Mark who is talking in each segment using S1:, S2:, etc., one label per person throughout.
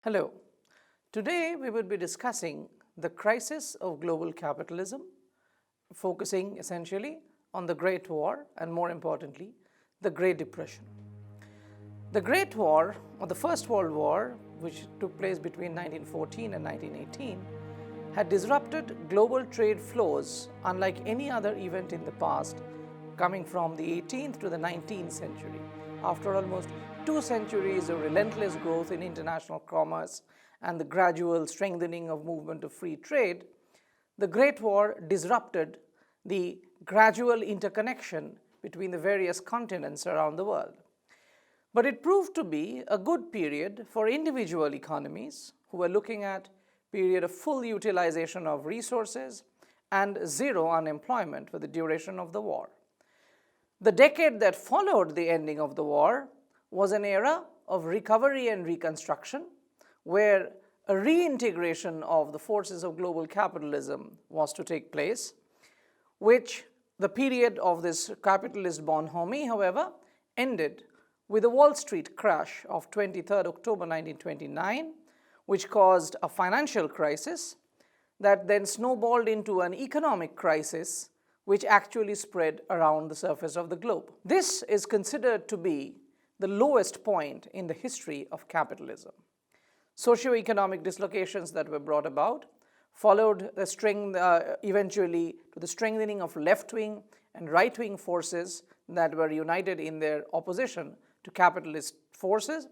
S1: Hello. Today we will be discussing the crisis of global capitalism, focusing essentially on the Great War and, more importantly, the Great Depression. The Great War, or the First World War, which took place between 1914 and 1918, had disrupted global trade flows unlike any other event in the past, coming from the 18th to the 19th century. After almost 2 centuries of relentless growth in international commerce and the gradual strengthening of movement of free trade, the Great War disrupted the gradual interconnection between the various continents around the world. But it proved to be a good period for individual economies who were looking at a period of full utilization of resources and zero unemployment for the duration of the war. The decade that followed the ending of the war was an era of recovery and reconstruction, where a reintegration of the forces of global capitalism was to take place, which the period of this capitalist bonhomie, however, ended with the Wall Street crash of 23rd October 1929, which caused a financial crisis that then snowballed into an economic crisis which actually spread around the surface of the globe. This is considered to be the lowest point in the history of capitalism. Socioeconomic dislocations that were brought about followed eventually to the strengthening of left-wing and right-wing forces that were united in their opposition to capitalist forces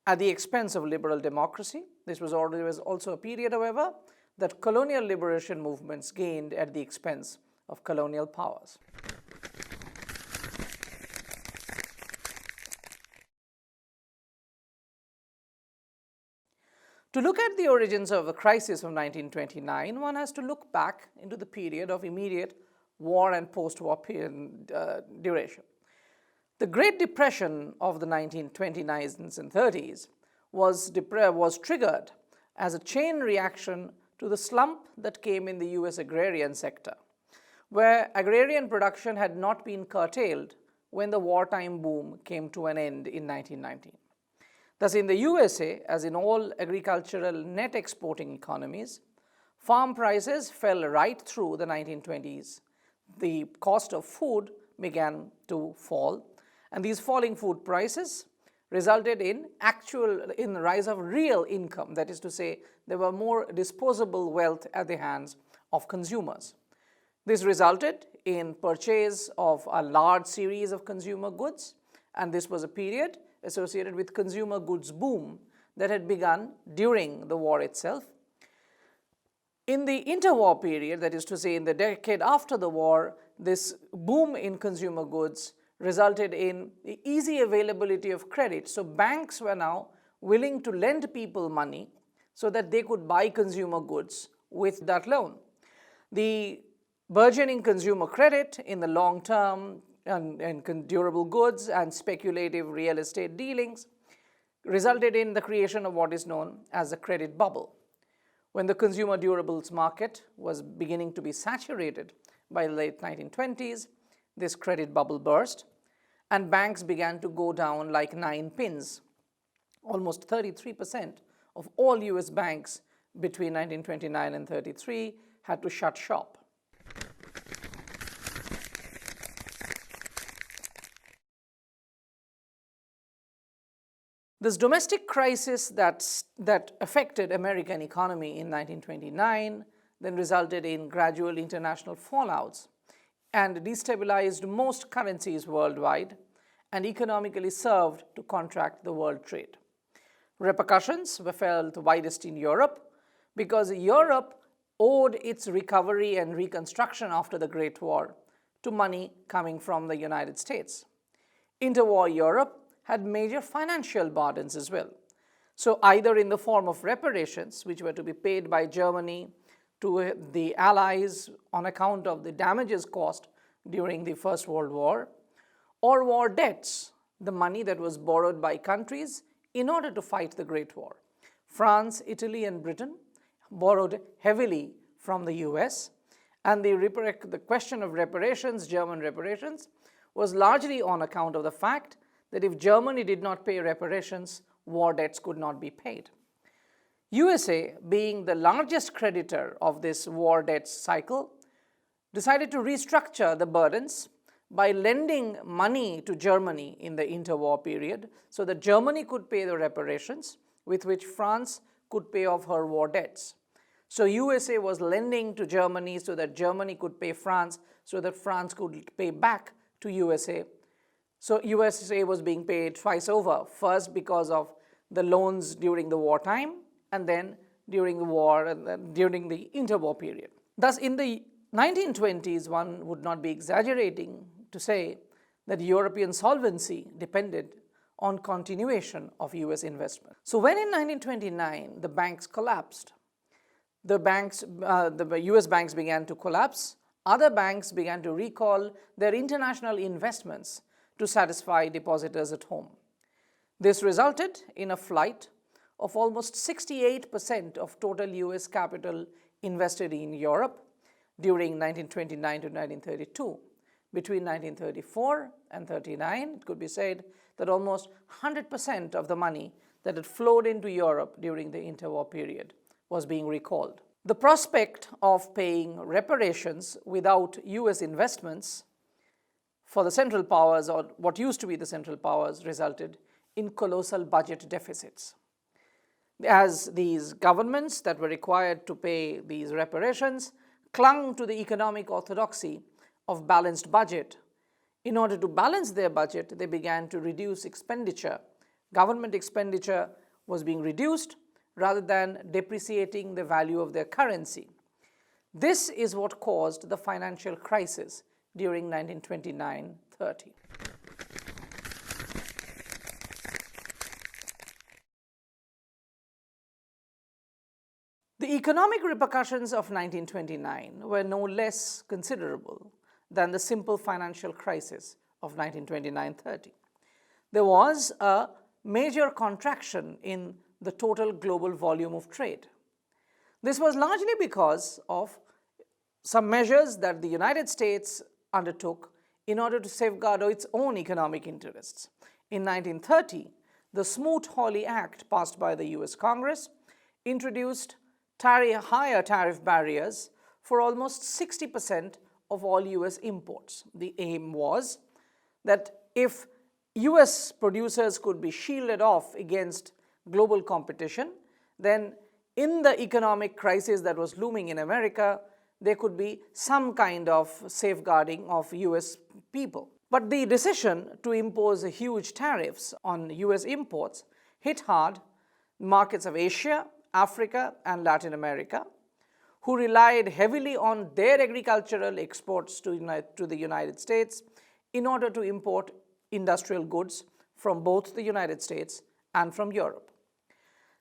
S1: at the expense of liberal democracy. This was also a period, however, that colonial liberation movements gained at the expense of colonial powers. To look at the origins of the crisis of 1929, one has to look back into the period of immediate war and post-war duration. The Great Depression of the 1929s and 30s was triggered as a chain reaction to the slump that came in the US agrarian sector, where agrarian production had not been curtailed when the wartime boom came to an end in 1919. Thus, in the USA, as in all agricultural net exporting economies, farm prices fell right through the 1920s. The cost of food began to fall, and these falling food prices resulted in the rise of real income. That is to say, there were more disposable wealth at the hands of consumers. This resulted in purchase of a large series of consumer goods, and this was a period associated with consumer goods boom that had begun during the war itself. In the interwar period, that is to say in the decade after the war, this boom in consumer goods resulted in the easy availability of credit. So banks were now willing to lend people money so that they could buy consumer goods with that loan. The burgeoning consumer credit in the long term and durable goods and speculative real estate dealings resulted in the creation of what is known as the credit bubble. When the consumer durables market was beginning to be saturated by the late 1920s, this credit bubble burst and banks began to go down like 9 pins. Almost 33% of all US banks between 1929 and 33 had to shut shop. This domestic crisis that affected American economy in 1929 then resulted in gradual international fallouts and destabilized most currencies worldwide and economically served to contract the world trade. Repercussions were felt widest in Europe because Europe owed its recovery and reconstruction after the Great War to money coming from the United States. Interwar Europe had major financial burdens as well. So either in the form of reparations, which were to be paid by Germany to the Allies on account of the damages caused during the First World War, or war debts, the money that was borrowed by countries in order to fight the Great War. France, Italy, and Britain borrowed heavily from the US, and the question of reparations, German reparations, was largely on account of the fact that if Germany did not pay reparations, war debts could not be paid. USA, being the largest creditor of this war debt cycle, decided to restructure the burdens by lending money to Germany in the interwar period so that Germany could pay the reparations with which France could pay off her war debts. So USA was lending to Germany so that Germany could pay France so that France could pay back to USA. So USA was being paid twice over, first because of the loans during the wartime and then during the war and then during the interwar period. Thus, in the 1920s, one would not be exaggerating to say that European solvency depended on continuation of US investment. So when in 1929 the banks collapsed, the US banks began to collapse, other banks began to recall their international investments to satisfy depositors at home. This resulted in a flight of almost 68% of total US capital invested in Europe during 1929 to 1932. Between 1934 and 39, it could be said that almost 100% of the money that had flowed into Europe during the interwar period was being recalled. The prospect of paying reparations without US investments for the Central Powers, or what used to be the Central Powers, resulted in colossal budget deficits. As these governments that were required to pay these reparations clung to the economic orthodoxy of balanced budget, in order to balance their budget, they began to reduce expenditure. Government expenditure was being reduced rather than depreciating the value of their currency. This is what caused the financial crisis during 1929-30. The economic repercussions of 1929 were no less considerable than the simple financial crisis of 1929-30. There was a major contraction in the total global volume of trade. This was largely because of some measures that the United States undertook in order to safeguard its own economic interests. In 1930, the Smoot-Hawley Act, passed by the US Congress, introduced higher tariff barriers for almost 60% of all US imports. The aim was that if US producers could be shielded off against global competition, then in the economic crisis that was looming in America, there could be some kind of safeguarding of US people. But the decision to impose huge tariffs on US imports hit hard markets of Asia, Africa, and Latin America, who relied heavily on their agricultural exports to the United States in order to import industrial goods from both the United States and from Europe.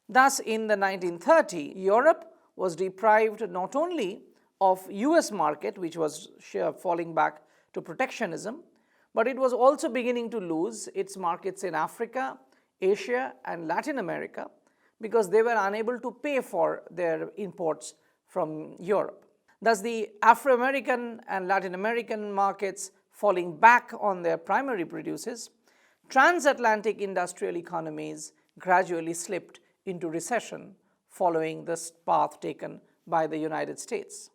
S1: Thus, in the 1930s, Europe was deprived not only of US market, which was falling back to protectionism, but it was also beginning to lose its markets in Africa, Asia, and Latin America because they were unable to pay for their imports from Europe. Thus, the Afro-American and Latin American markets falling back on their primary producers, transatlantic industrial economies gradually slipped into recession following this path taken by the United States.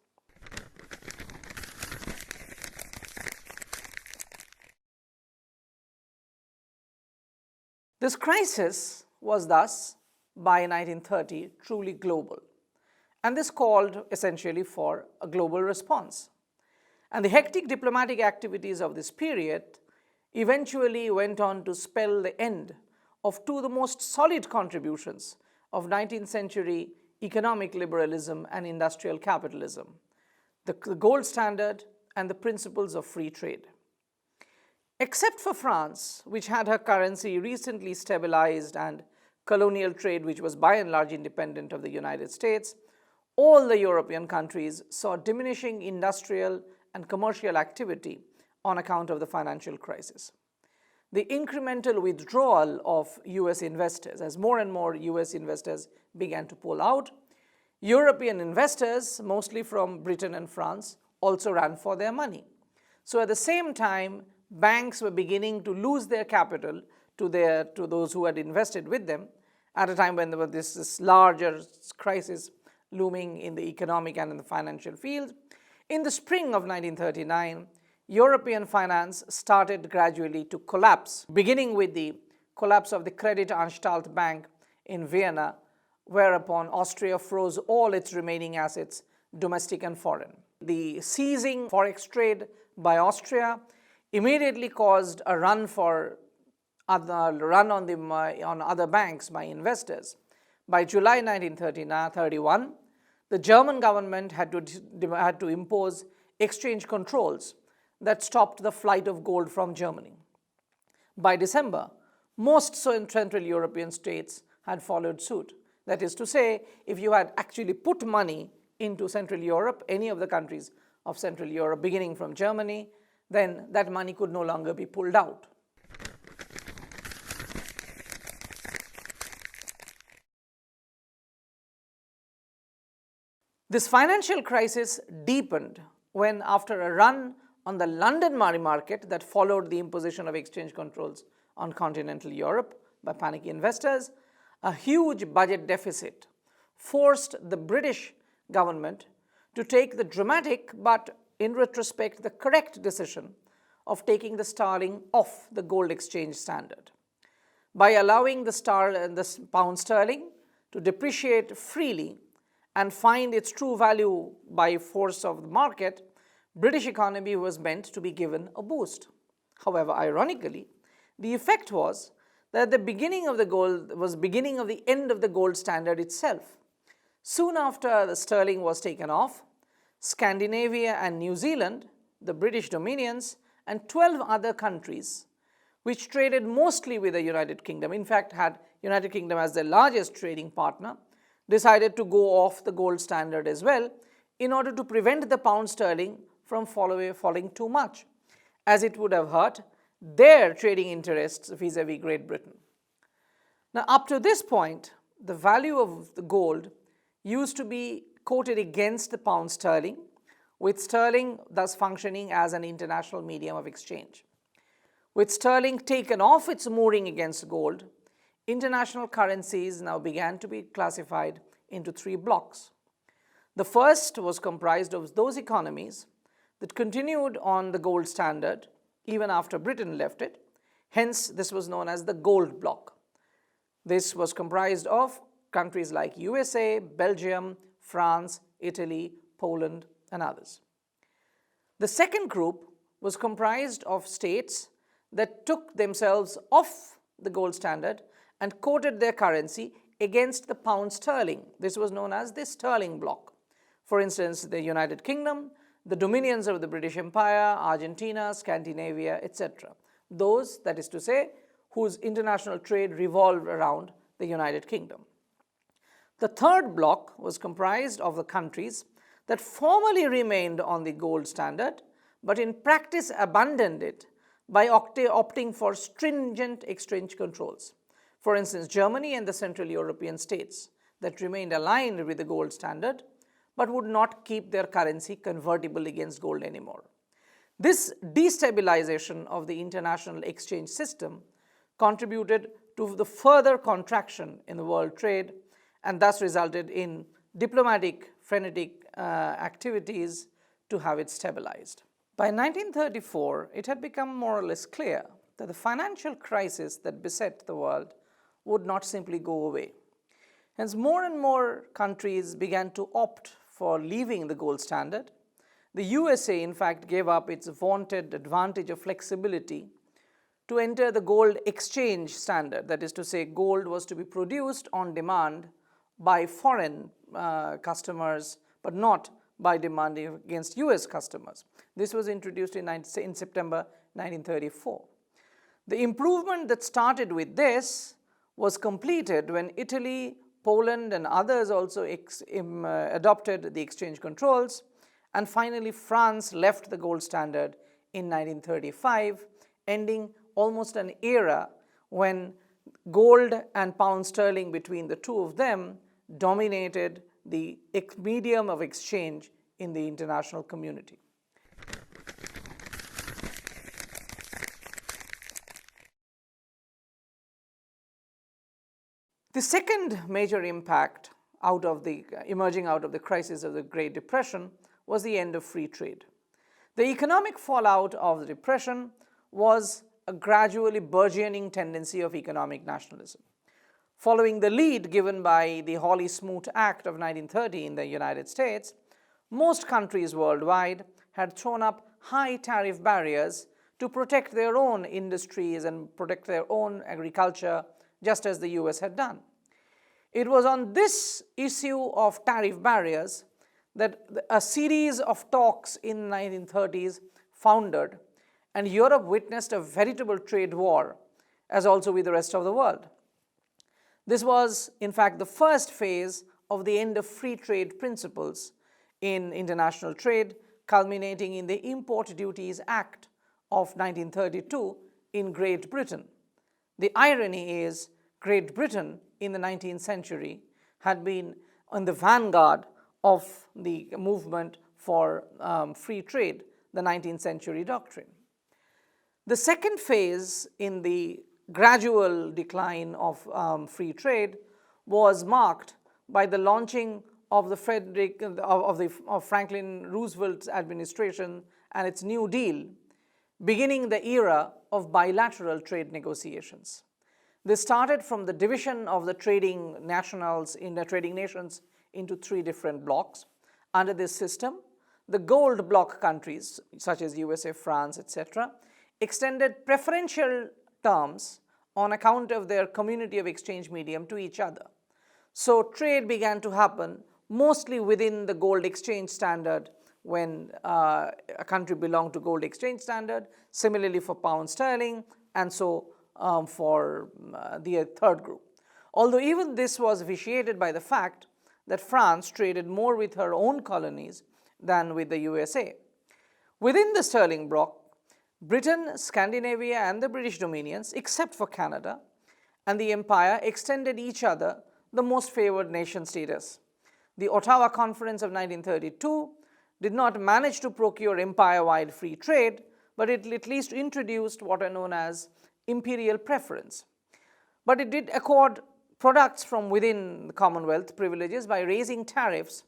S1: This crisis was thus, by 1930, truly global, and this called essentially for a global response. And the hectic diplomatic activities of this period eventually went on to spell the end of two of the most solid contributions of 19th century economic liberalism and industrial capitalism, the gold standard and the principles of free trade. Except for France, which had her currency recently stabilized, and colonial trade, which was by and large independent of the United States, all the European countries saw diminishing industrial and commercial activity on account of the financial crisis. The incremental withdrawal of US investors, as more and more US investors began to pull out, European investors, mostly from Britain and France, also ran for their money. So at the same time, banks were beginning to lose their capital to those who had invested with them, at a time when there was this larger crisis looming in the economic and in the financial field. In the spring of 1939, European finance started gradually to collapse, beginning with the collapse of the Kreditanstalt Bank in Vienna, whereupon Austria froze all its remaining assets, domestic and foreign. The seizing forex trade by Austria immediately caused a run on other banks by investors. By July 1931, the German government had to impose exchange controls that stopped the flight of gold from Germany. By December, most Central European states had followed suit. That is to say, if you had actually put money into Central Europe, any of the countries of Central Europe, beginning from Germany, then that money could no longer be pulled out. This financial crisis deepened when, after a run on the London money market that followed the imposition of exchange controls on continental Europe by panicky investors, a huge budget deficit forced the British government to take the dramatic but, in retrospect, the correct decision of taking the sterling off the gold exchange standard. By allowing the pound sterling to depreciate freely and find its true value by force of the market, British economy was meant to be given a boost. However, ironically, the effect was that the beginning of the end of the gold standard itself. Soon after the sterling was taken off, Scandinavia and New Zealand, the British dominions, and 12 other countries, which traded mostly with the United Kingdom, in fact had United Kingdom as their largest trading partner, decided to go off the gold standard as well in order to prevent the pound sterling from falling too much, as it would have hurt their trading interests vis-a-vis Great Britain. Now, up to this point, the value of the gold used to be quoted against the pound sterling, with sterling thus functioning as an international medium of exchange. With sterling taken off its mooring against gold, international currencies now began to be classified into three blocks. The first was comprised of those economies that continued on the gold standard even after Britain left it. Hence, this was known as the gold bloc. This was comprised of countries like USA, Belgium, France, Italy, Poland, and others. The second group was comprised of states that took themselves off the gold standard and quoted their currency against the pound sterling. This was known as the sterling bloc. For instance, the United Kingdom, the dominions of the British Empire, Argentina, Scandinavia, etc. Those, that is to say, whose international trade revolved around the United Kingdom. The third bloc was comprised of the countries that formally remained on the gold standard, but in practice abandoned it by opting for stringent exchange controls. For instance, Germany and the Central European states that remained aligned with the gold standard, but would not keep their currency convertible against gold anymore. This destabilization of the international exchange system contributed to the further contraction in the world trade and thus resulted in diplomatic frenetic activities to have it stabilized. By 1934, it had become more or less clear that the financial crisis that beset the world would not simply go away. Hence, more and more countries began to opt for leaving the gold standard. The USA, in fact, gave up its vaunted advantage of flexibility to enter the gold exchange standard. That is to say, gold was to be produced on demand by foreign customers, but not by demand against US customers. This was introduced in September 1934. The improvement that started with this was completed when Italy, Poland, and others also adopted the exchange controls, and finally France left the gold standard in 1935, ending almost an era when gold and pound sterling between the two of them dominated the medium of exchange in the international community. The second major impact emerging out of the crisis of the Great Depression was the end of free trade. The economic fallout of the Depression was a gradually burgeoning tendency of economic nationalism. Following the lead given by the Hawley-Smoot Act of 1930 in the United States, most countries worldwide had thrown up high tariff barriers to protect their own industries and protect their own agriculture, just as the US had done. It was on this issue of tariff barriers that a series of talks in the 1930s foundered, and Europe witnessed a veritable trade war, as also with the rest of the world. This was, in fact, the first phase of the end of free trade principles in international trade, culminating in the Import Duties Act of 1932 in Great Britain. The irony is, Great Britain in the 19th century had been on the vanguard of the movement for free trade, the 19th century doctrine. The second phase in the gradual decline of free trade was marked by the launching of Franklin Roosevelt's administration and its New Deal, beginning the era of bilateral trade negotiations. This started from the division of the trading nations into three different blocks. Under this system, the gold bloc countries, such as USA, France, etc., extended preferential terms on account of their community of exchange medium to each other. So trade began to happen mostly within the gold exchange standard when a country belonged to gold exchange standard, similarly for pound sterling, and so for the third group. Although even this was vitiated by the fact that France traded more with her own colonies than with the USA. Within the sterling bloc, Britain, Scandinavia, and the British dominions, except for Canada, and the empire extended each other the most favored nation status. The Ottawa Conference of 1932 did not manage to procure empire-wide free trade, but it at least introduced what are known as imperial preference. But it did accord products from within the Commonwealth privileges by raising tariffs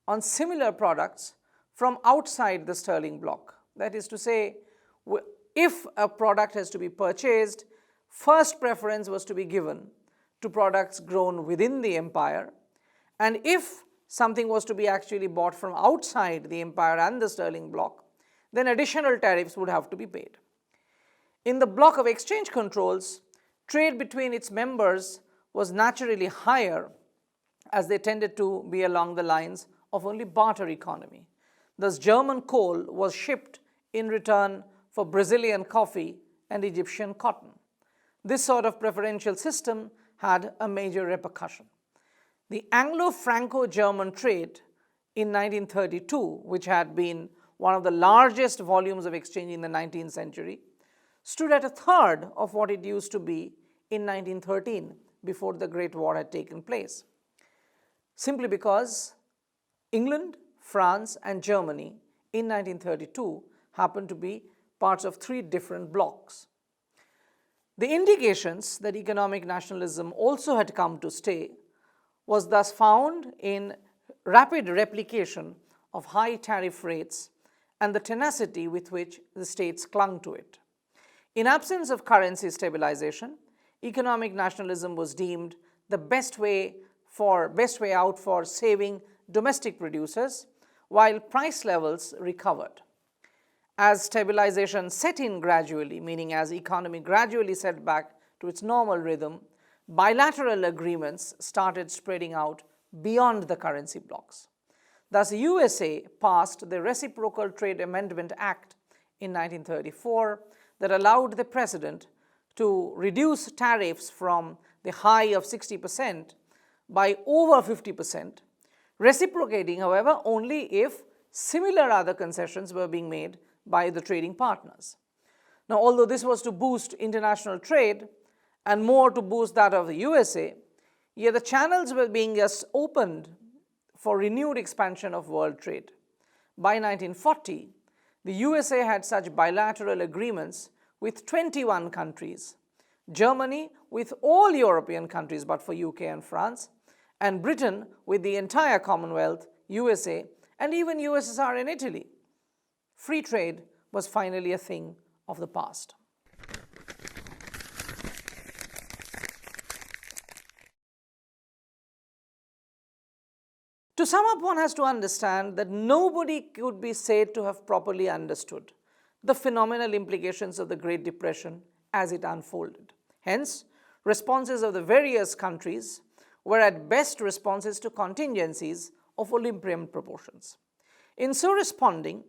S1: on similar products from outside the sterling bloc. That is to say, if a product has to be purchased, first preference was to be given to products grown within the empire, and if something was to be actually bought from outside the empire and the sterling bloc, then additional tariffs would have to be paid. In the bloc of exchange controls, trade between its members was naturally higher, as they tended to be along the lines of only barter economy. Thus, German coal was shipped in return for Brazilian coffee and Egyptian cotton. This sort of preferential system had a major repercussion. The Anglo-Franco-German trade in 1932, which had been one of the largest volumes of exchange in the 19th century, stood at a third of what it used to be in 1913, before the Great War had taken place, simply because England, France, and Germany in 1932 happened to be parts of three different blocs. The indications that economic nationalism also had come to stay was thus found in rapid replication of high tariff rates and the tenacity with which the states clung to it. In absence of currency stabilization, economic nationalism was deemed the best way out for saving domestic producers, while price levels recovered. As stabilization set in gradually, meaning as economy gradually set back to its normal rhythm, bilateral agreements started spreading out beyond the currency blocks. Thus, the USA passed the Reciprocal Trade Amendment Act in 1934 that allowed the president to reduce tariffs from the high of 60% by over 50%, reciprocating, however, only if similar other concessions were being made by the trading partners. Now, although this was to boost international trade and more to boost that of the USA, yet the channels were being just opened for renewed expansion of world trade. By 1940, the USA had such bilateral agreements with 21 countries, Germany with all European countries but for UK and France, and Britain with the entire Commonwealth, USA, and even USSR and Italy. Free trade was finally a thing of the past. To sum up, one has to understand that nobody could be said to have properly understood the phenomenal implications of the Great Depression as it unfolded. Hence, responses of the various countries were at best responses to contingencies of Olympian proportions. In so responding,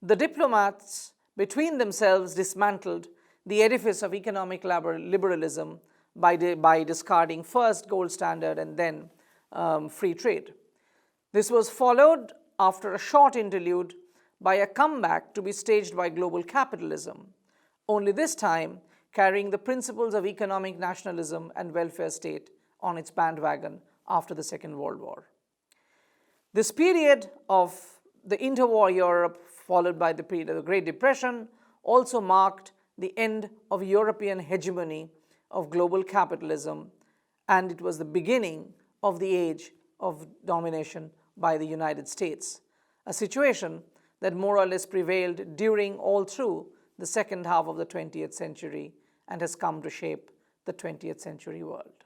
S1: the diplomats between themselves dismantled the edifice of economic liberalism by discarding first gold standard and then free trade. This was followed after a short interlude by a comeback to be staged by global capitalism, only this time carrying the principles of economic nationalism and welfare state on its bandwagon after the Second World War. This period of the interwar Europe, followed by the period of the Great Depression, also marked the end of European hegemony of global capitalism, and it was the beginning of the age of domination by the United States, a situation that more or less prevailed during all through the second half of the 20th century and has come to shape the 20th century world.